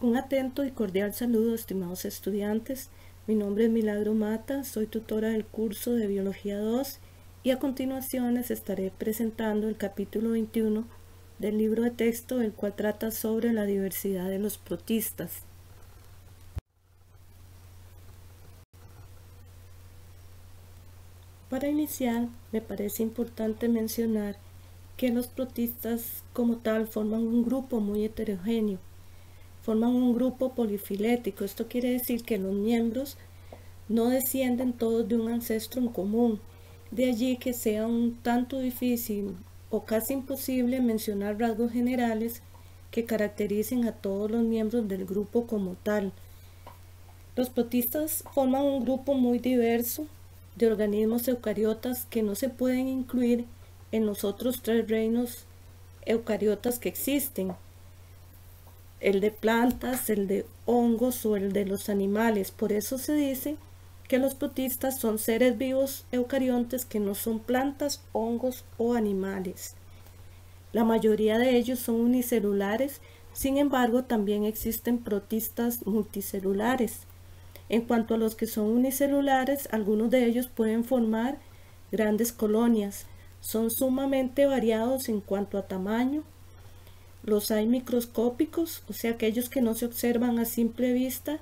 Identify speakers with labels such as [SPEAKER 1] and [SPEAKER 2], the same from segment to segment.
[SPEAKER 1] Un atento y cordial saludo, estimados estudiantes. Mi nombre es Milagro Mata, soy tutora del curso de Biología 2 y a continuación les estaré presentando el capítulo 21 del libro de texto, el cual trata sobre la diversidad de los protistas. Para iniciar, me parece importante mencionar que los protistas como tal forman un grupo muy heterogéneo. Forman un grupo polifilético. Esto quiere decir que los miembros no descienden todos de un ancestro en común. De allí que sea un tanto difícil o casi imposible mencionar rasgos generales que caractericen a todos los miembros del grupo como tal. Los protistas forman un grupo muy diverso de organismos eucariotas que no se pueden incluir en los otros tres reinos eucariotas que existen: el de plantas, el de hongos o el de los animales. Por eso se dice que los protistas son seres vivos eucariontes que no son plantas, hongos o animales. La mayoría de ellos son unicelulares, sin embargo también existen protistas multicelulares. En cuanto a los que son unicelulares, algunos de ellos pueden formar grandes colonias. Son sumamente variados en cuanto a tamaño. Los hay microscópicos, o sea, aquellos que no se observan a simple vista,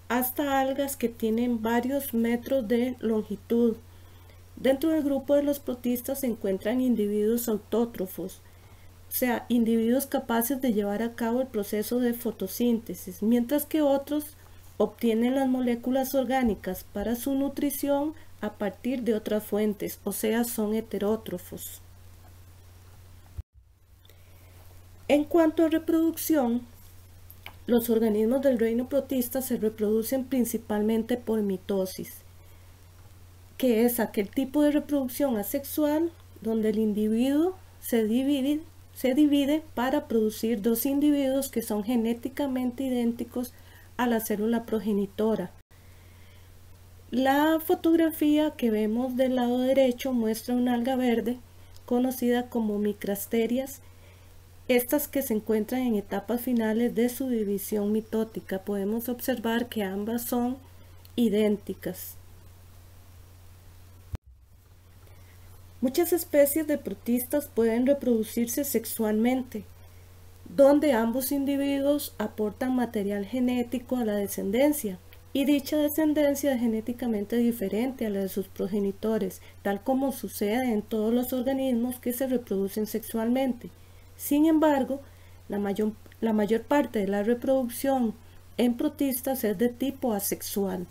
[SPEAKER 1] hasta algas que tienen varios metros de longitud. Dentro del grupo de los protistas se encuentran individuos autótrofos, o sea, individuos capaces de llevar a cabo el proceso de fotosíntesis, mientras que otros obtienen las moléculas orgánicas para su nutrición a partir de otras fuentes, o sea, son heterótrofos. En cuanto a reproducción, los organismos del reino protista se reproducen principalmente por mitosis, que es aquel tipo de reproducción asexual donde el individuo se divide para producir dos individuos que son genéticamente idénticos a la célula progenitora. La fotografía que vemos del lado derecho muestra una alga verde conocida como micrasterias, estas que se encuentran en etapas finales de su división mitótica. Podemos observar que ambas son idénticas. Muchas especies de protistas pueden reproducirse sexualmente, donde ambos individuos aportan material genético a la descendencia, y dicha descendencia es genéticamente diferente a la de sus progenitores, tal como sucede en todos los organismos que se reproducen sexualmente. Sin embargo, la mayor parte de la reproducción en protistas es de tipo asexual.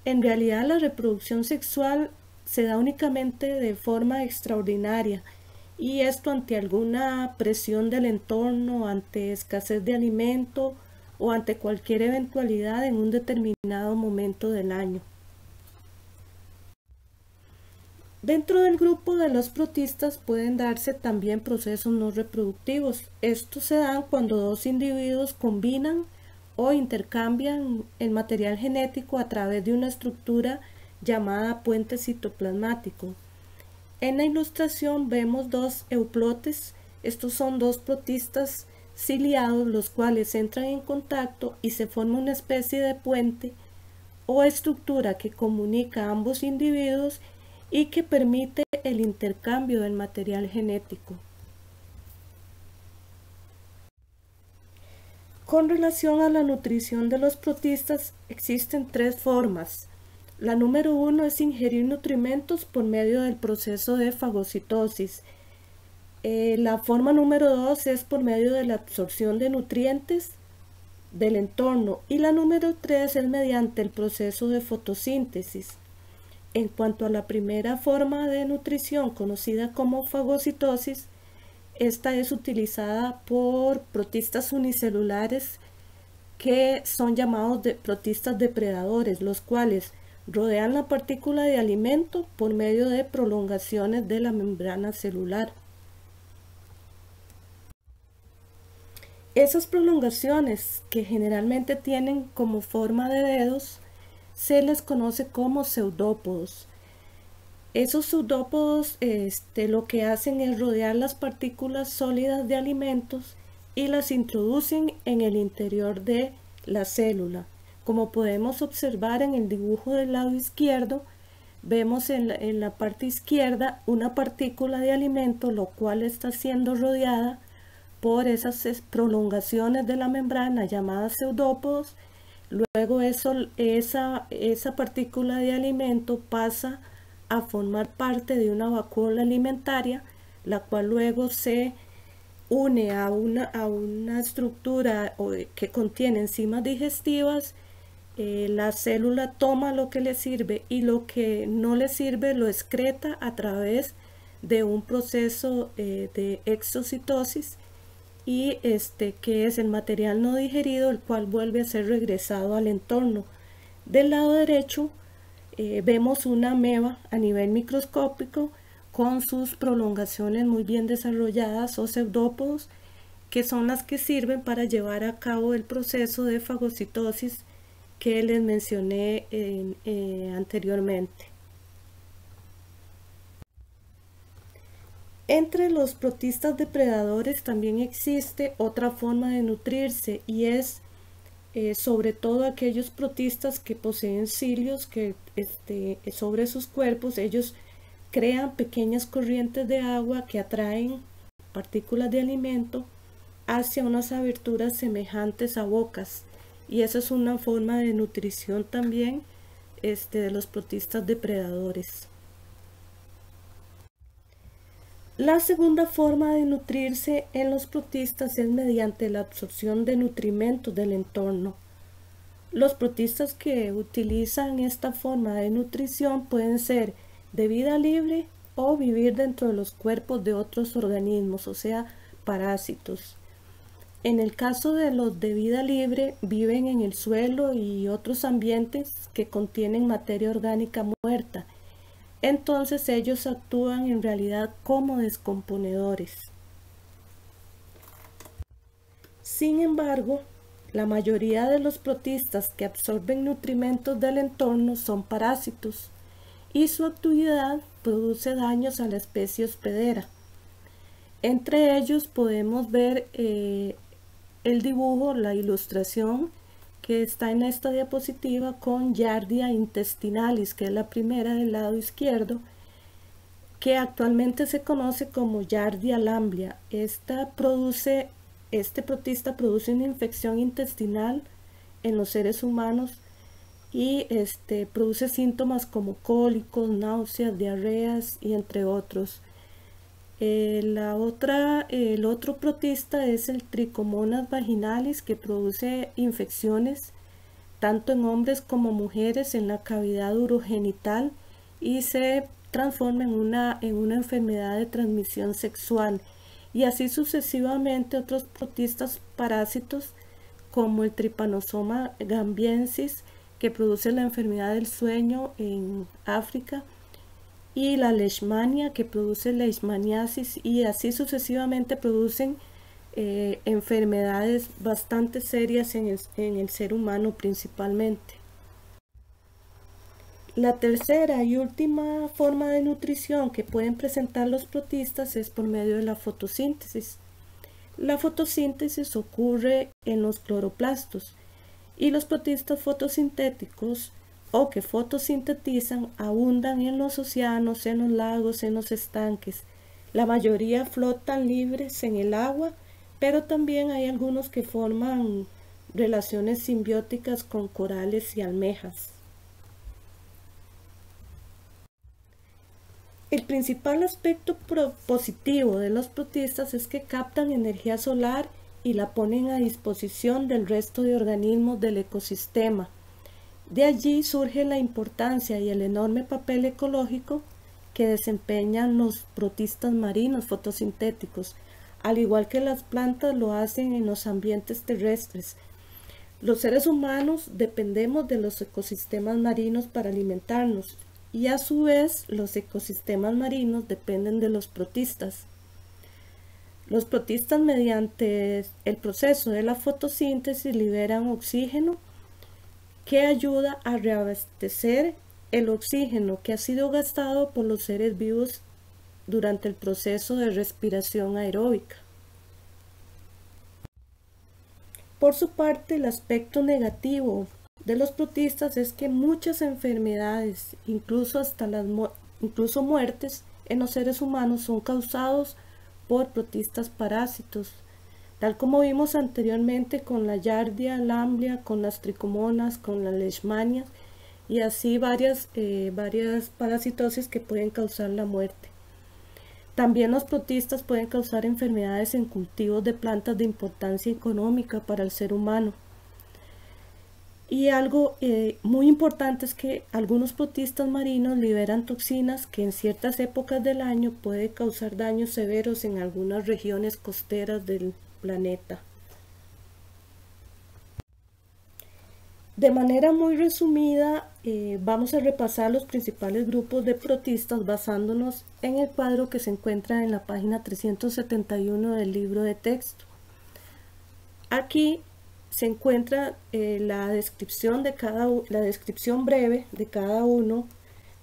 [SPEAKER 1] En realidad, la reproducción sexual se da únicamente de forma extraordinaria, y esto ante alguna presión del entorno, ante escasez de alimento o ante cualquier eventualidad en un determinado momento del año. Dentro del grupo de los protistas pueden darse también procesos no reproductivos. Estos se dan cuando dos individuos combinan o intercambian el material genético a través de una estructura llamada puente citoplasmático. En la ilustración vemos dos euplotes. Estos son dos protistas ciliados, los cuales entran en contacto y se forma una especie de puente o estructura que comunica a ambos individuos y que permite el intercambio del material genético. Con relación a la nutrición de los protistas, existen tres formas. La número 1 es ingerir nutrimentos por medio del proceso de fagocitosis. La forma número 2 es por medio de la absorción de nutrientes del entorno, y la número 3 es mediante el proceso de fotosíntesis. En cuanto a la primera forma de nutrición, conocida como fagocitosis, esta es utilizada por protistas unicelulares que son llamados protistas depredadores, los cuales rodean la partícula de alimento por medio de prolongaciones de la membrana celular. Esas prolongaciones, que generalmente tienen como forma de dedos, se les conoce como pseudópodos. Esos pseudópodos lo que hacen es rodear las partículas sólidas de alimentos y las introducen en el interior de la célula. Como podemos observar en el dibujo del lado izquierdo, vemos en la parte izquierda una partícula de alimento, lo cual está siendo rodeada por esas prolongaciones de la membrana llamadas pseudópodos. Luego esa partícula de alimento pasa a formar parte de una vacuola alimentaria, la cual luego se une a una estructura que contiene enzimas digestivas. La célula toma lo que le sirve y lo que no le sirve lo excreta a través de un proceso de exocitosis, y que es el material no digerido, el cual vuelve a ser regresado al entorno. Del lado derecho vemos una ameba a nivel microscópico con sus prolongaciones muy bien desarrolladas o pseudópodos, que son las que sirven para llevar a cabo el proceso de fagocitosis que les mencioné anteriormente. Entre los protistas depredadores también existe otra forma de nutrirse, y es sobre todo aquellos protistas que poseen cilios que sobre sus cuerpos. Ellos crean pequeñas corrientes de agua que atraen partículas de alimento hacia unas aberturas semejantes a bocas, y esa es una forma de nutrición también de los protistas depredadores. La segunda forma de nutrirse en los protistas es mediante la absorción de nutrimentos del entorno. Los protistas que utilizan esta forma de nutrición pueden ser de vida libre o vivir dentro de los cuerpos de otros organismos, o sea, parásitos. En el caso de los de vida libre, viven en el suelo y otros ambientes que contienen materia orgánica muerta. Entonces ellos actúan en realidad como descomponedores. Sin embargo, la mayoría de los protistas que absorben nutrimentos del entorno son parásitos, y su actividad produce daños a la especie hospedera. Entre ellos podemos ver el dibujo, la ilustración que está en esta diapositiva con Giardia intestinalis, que es la primera del lado izquierdo, que actualmente se conoce como Giardia lamblia. Este protista produce una infección intestinal en los seres humanos y produce síntomas como cólicos, náuseas, diarreas y entre otros. El otro protista es el Trichomonas vaginalis, que produce infecciones tanto en hombres como mujeres en la cavidad urogenital y se transforma en una enfermedad de transmisión sexual. Y así sucesivamente otros protistas parásitos como el Trypanosoma gambiensis, que produce la enfermedad del sueño en África, y la leishmania, que produce leishmaniasis, y así sucesivamente producen enfermedades bastante serias en el ser humano principalmente. La tercera y última forma de nutrición que pueden presentar los protistas es por medio de la fotosíntesis. La fotosíntesis ocurre en los cloroplastos, y los protistas fotosintéticos o que fotosintetizan abundan en los océanos, en los lagos, en los estanques. La mayoría flotan libres en el agua, pero también hay algunos que forman relaciones simbióticas con corales y almejas. El principal aspecto positivo de los protistas es que captan energía solar y la ponen a disposición del resto de organismos del ecosistema. De allí surge la importancia y el enorme papel ecológico que desempeñan los protistas marinos fotosintéticos, al igual que las plantas lo hacen en los ambientes terrestres. Los seres humanos dependemos de los ecosistemas marinos para alimentarnos, y a su vez los ecosistemas marinos dependen de los protistas. Los protistas, mediante el proceso de la fotosíntesis, liberan oxígeno que ayuda a reabastecer el oxígeno que ha sido gastado por los seres vivos durante el proceso de respiración aeróbica. Por su parte, el aspecto negativo de los protistas es que muchas enfermedades, incluso muertes en los seres humanos, son causados por protistas parásitos, tal como vimos anteriormente con la Yardia, Lamblia, con las tricomonas, con las leishmanias y así varias parasitosis que pueden causar la muerte. También los protistas pueden causar enfermedades en cultivos de plantas de importancia económica para el ser humano. Y algo muy importante es que algunos protistas marinos liberan toxinas que en ciertas épocas del año pueden causar daños severos en algunas regiones costeras del planeta. De manera muy resumida, vamos a repasar los principales grupos de protistas basándonos en el cuadro que se encuentra en la página 371 del libro de texto. Aquí se encuentra la descripción breve de cada uno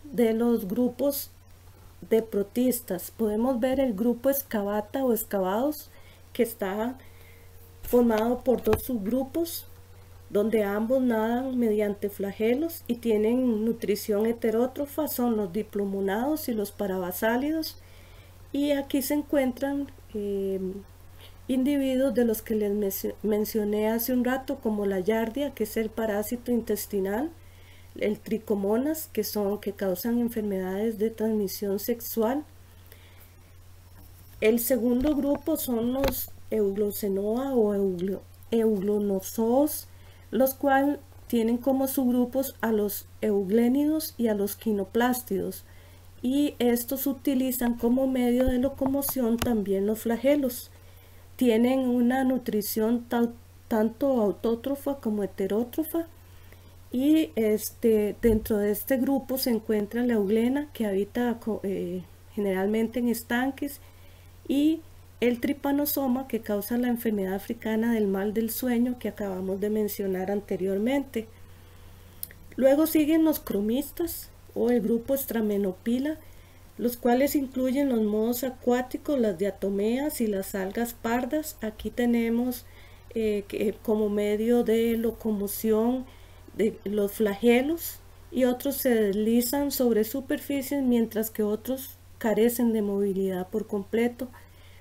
[SPEAKER 1] de los grupos de protistas. Podemos ver el grupo Excavata o excavados, que está formado por dos subgrupos, donde ambos nadan mediante flagelos y tienen nutrición heterótrofa, son los diplomonados y los parabasálidos. Y aquí se encuentran individuos de los que les mencioné hace un rato, como la Yardia, que es el parásito intestinal, el tricomonas, que causan enfermedades de transmisión sexual. El segundo grupo son los Euglossenoa o euglonozoos, los cuales tienen como subgrupos a los euglénidos y a los quinoplástidos, y estos utilizan como medio de locomoción también los flagelos. Tienen una nutrición tanto autótrofa como heterótrofa, y dentro de este grupo se encuentra la euglena, que habita generalmente en estanques, y el tripanosoma, que causa la enfermedad africana del mal del sueño que acabamos de mencionar anteriormente. Luego siguen los cromistas o el grupo Stramenopila, los cuales incluyen los modos acuáticos, las diatomeas y las algas pardas. Aquí tenemos como medio de locomoción de los flagelos, y otros se deslizan sobre superficies mientras que otros carecen de movilidad por completo.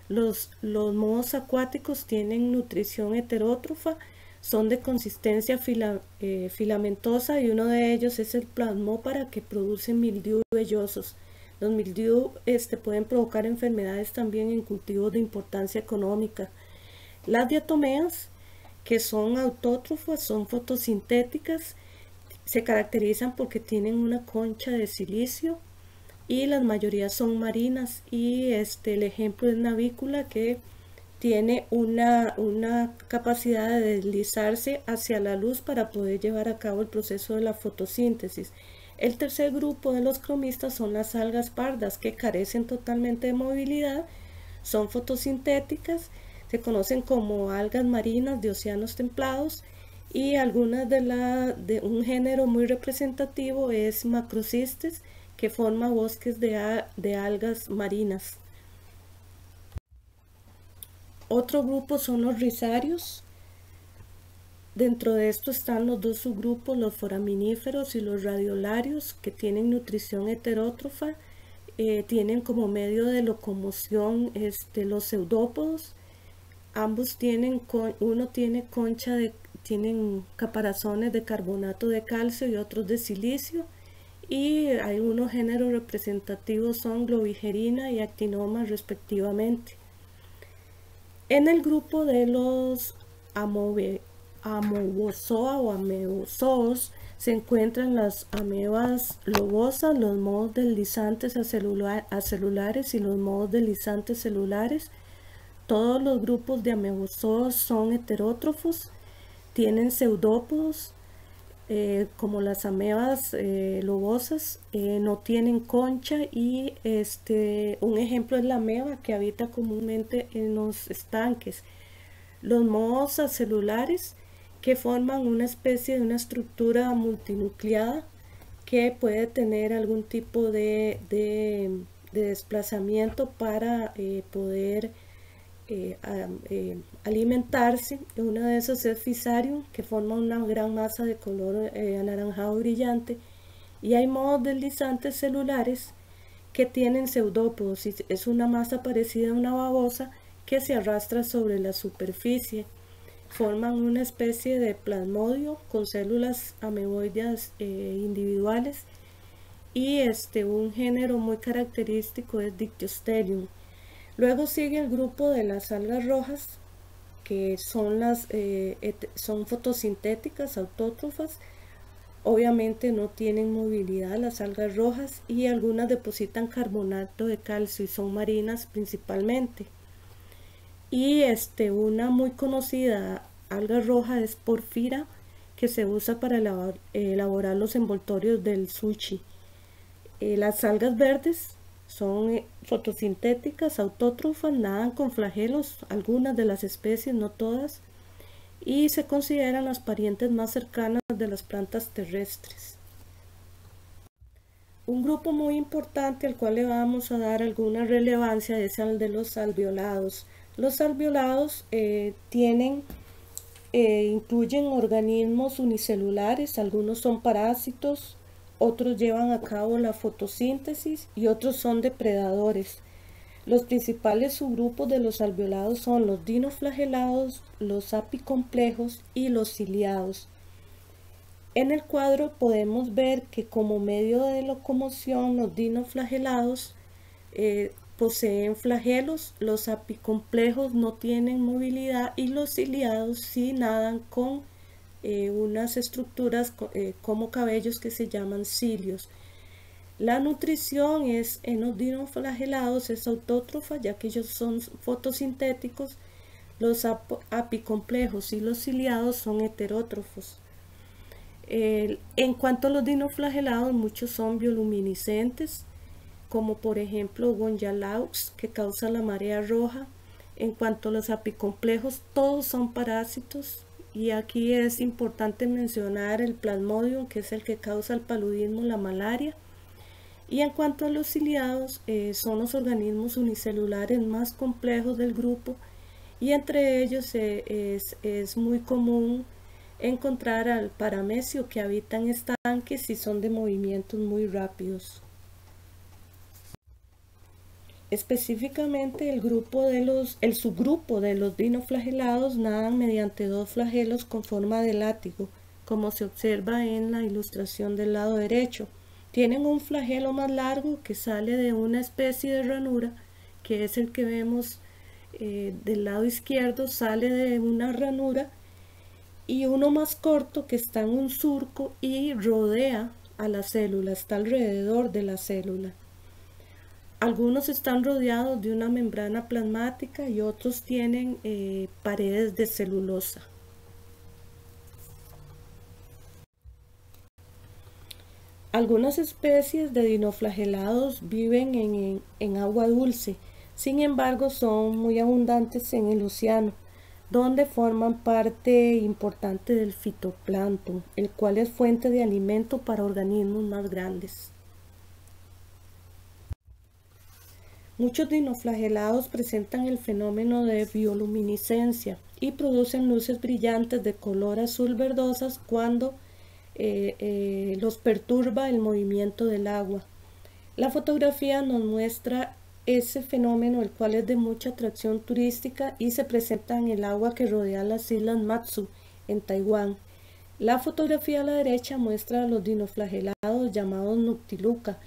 [SPEAKER 1] Los modos acuáticos tienen nutrición heterótrofa, son de consistencia filamentosa, y uno de ellos es el plasmópara, que produce mildiu vellosos. Los mildiu pueden provocar enfermedades también en cultivos de importancia económica. Las diatomeas, que son autótrofas, son fotosintéticas, se caracterizan porque tienen una concha de silicio, y la mayoría son marinas, y el ejemplo es navícula, que tiene una capacidad de deslizarse hacia la luz para poder llevar a cabo el proceso de la fotosíntesis. El tercer grupo de los cromistas son las algas pardas, que carecen totalmente de movilidad, son fotosintéticas, se conocen como algas marinas de océanos templados, y algunas de un género muy representativo es Macrocistes, que forma bosques de algas marinas. Otro grupo son los rizarios. Dentro de esto están los dos subgrupos, los foraminíferos y los radiolarios, que tienen nutrición heterótrofa, tienen como medio de locomoción los pseudópodos. Ambos tienen tienen caparazones de carbonato de calcio y otros de silicio, y algunos géneros representativos son Globigerina y Actinoma respectivamente. En el grupo de los Amoebozoa o amebozoos se encuentran las amebas lobosas, los modos deslizantes acelulares y los modos deslizantes celulares. Todos los grupos de amebozoos son heterótrofos, tienen pseudópodos, como las amebas lobosas, no tienen concha, y un ejemplo es la ameba, que habita comúnmente en los estanques. Los mohos acelulares, que forman una especie de una estructura multinucleada que puede tener algún tipo de desplazamiento para poder alimentarse. Una de esas es Fusarium, que forma una gran masa de color anaranjado brillante, y hay modos deslizantes celulares que tienen pseudópodos, y es una masa parecida a una babosa que se arrastra sobre la superficie. Forman una especie de plasmodio con células ameboides individuales, y un género muy característico es Dictyosterium. Luego sigue el grupo de las algas rojas, que son son fotosintéticas, autótrofas. Obviamente no tienen movilidad las algas rojas, y algunas depositan carbonato de calcio y son marinas principalmente. Y una muy conocida alga roja es Porphyra, que se usa para elaborar los envoltorios del sushi. Las algas verdes son fotosintéticas, autótrofas, nadan con flagelos, algunas de las especies, no todas, y se consideran las parientes más cercanas de las plantas terrestres. Un grupo muy importante al cual le vamos a dar alguna relevancia es el de los alveolados. Los alveolados incluyen organismos unicelulares, algunos son parásitos, otros llevan a cabo la fotosíntesis y otros son depredadores. Los principales subgrupos de los alveolados son los dinoflagelados, los apicomplejos y los ciliados. En el cuadro podemos ver que como medio de locomoción los dinoflagelados poseen flagelos, los apicomplejos no tienen movilidad y los ciliados sí nadan con unas estructuras como cabellos que se llaman cilios. La nutrición en los dinoflagelados es autótrofa, ya que ellos son fotosintéticos. Los apicomplejos y los ciliados son heterótrofos. En cuanto a los dinoflagelados, muchos son bioluminiscentes, como por ejemplo Gonjalaux, que causa la marea roja. En cuanto a los apicomplejos, todos son parásitos, y aquí es importante mencionar el Plasmodium, que es el que causa el paludismo, la malaria. Y en cuanto a los ciliados, son los organismos unicelulares más complejos del grupo, y entre ellos es muy común encontrar al paramecio, que habita en estanques y son de movimientos muy rápidos. Específicamente el subgrupo de los dinoflagelados nadan mediante dos flagelos con forma de látigo, como se observa en la ilustración del lado derecho. Tienen un flagelo más largo que sale de una especie de ranura, que es el que vemos del lado izquierdo, sale de una ranura, y uno más corto que está en un surco y rodea a la célula, está alrededor de la célula. Algunos están rodeados de una membrana plasmática y otros tienen paredes de celulosa. Algunas especies de dinoflagelados viven en agua dulce, sin embargo son muy abundantes en el océano, donde forman parte importante del fitoplancton, el cual es fuente de alimento para organismos más grandes. Muchos dinoflagelados presentan el fenómeno de bioluminiscencia y producen luces brillantes de color azul verdosas cuando los perturba el movimiento del agua. La fotografía nos muestra ese fenómeno, el cual es de mucha atracción turística y se presenta en el agua que rodea las islas Matsu en Taiwán. La fotografía a la derecha muestra a los dinoflagelados llamados Noctiluca,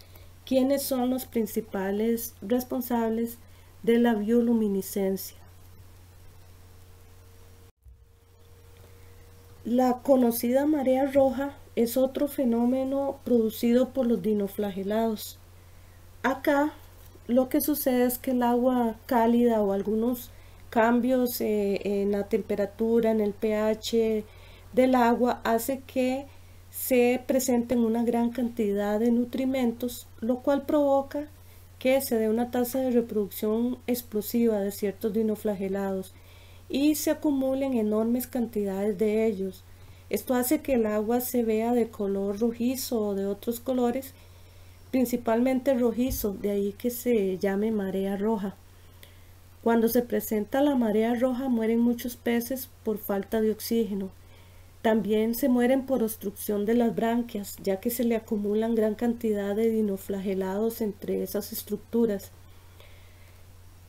[SPEAKER 1] quienes son los principales responsables de la bioluminiscencia. La conocida marea roja es otro fenómeno producido por los dinoflagelados. Acá lo que sucede es que el agua cálida o algunos cambios en la temperatura, en el pH del agua, hace que se presenten una gran cantidad de nutrimentos, lo cual provoca que se dé una tasa de reproducción explosiva de ciertos dinoflagelados y se acumulen enormes cantidades de ellos. Esto hace que el agua se vea de color rojizo o de otros colores, principalmente rojizo, de ahí que se llame marea roja. Cuando se presenta la marea roja mueren muchos peces por falta de oxígeno. También se mueren por obstrucción de las branquias, ya que se le acumulan gran cantidad de dinoflagelados entre esas estructuras.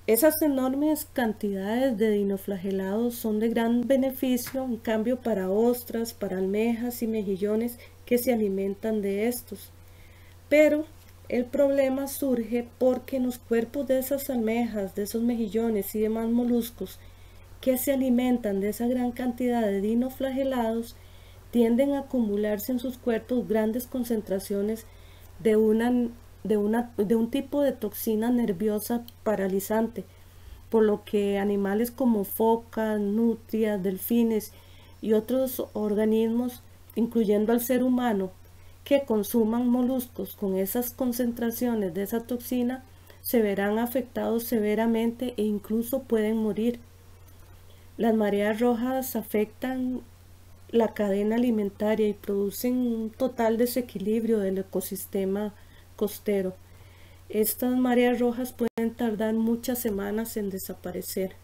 [SPEAKER 1] Esas enormes cantidades de dinoflagelados son de gran beneficio, en cambio, para ostras, para almejas y mejillones que se alimentan de estos. Pero el problema surge porque en los cuerpos de esas almejas, de esos mejillones y demás moluscos que se alimentan de esa gran cantidad de dinoflagelados, tienden a acumularse en sus cuerpos grandes concentraciones de un tipo de toxina nerviosa paralizante, por lo que animales como focas, nutrias, delfines y otros organismos, incluyendo al ser humano, que consuman moluscos con esas concentraciones de esa toxina, se verán afectados severamente e incluso pueden morir. Las mareas rojas afectan la cadena alimentaria y producen un total desequilibrio del ecosistema costero. Estas mareas rojas pueden tardar muchas semanas en desaparecer.